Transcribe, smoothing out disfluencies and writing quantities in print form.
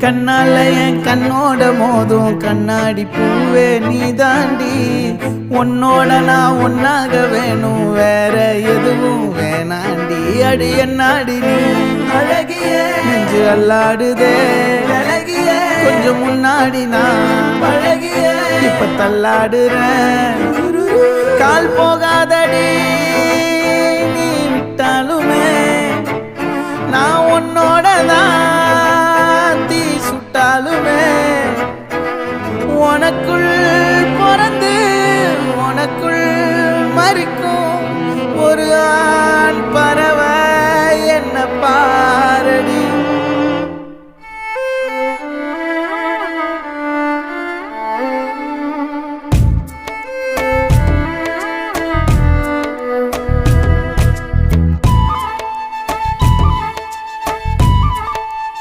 கண்ணால என் கண்ணோட மோதும் கண்ணாடி பூவே நீ தாண்டி. உன்னோட நான் ஒன்னாக வேணும், வேற எதுவும் வேணாண்டி. அடி என்னாடி நீ அழகிய நெஞ்சு அல்லாடுதே அழகிய. கொஞ்சம் முன்னாடி நான் அழகிய இப்ப தள்ளாடுறேன். கால் போகாதடி நீ விட்டாலுமே, நான் உன்னோட தான் தீ சுட்டாலுமே. உனக்குள் பிறந்து உனக்குள்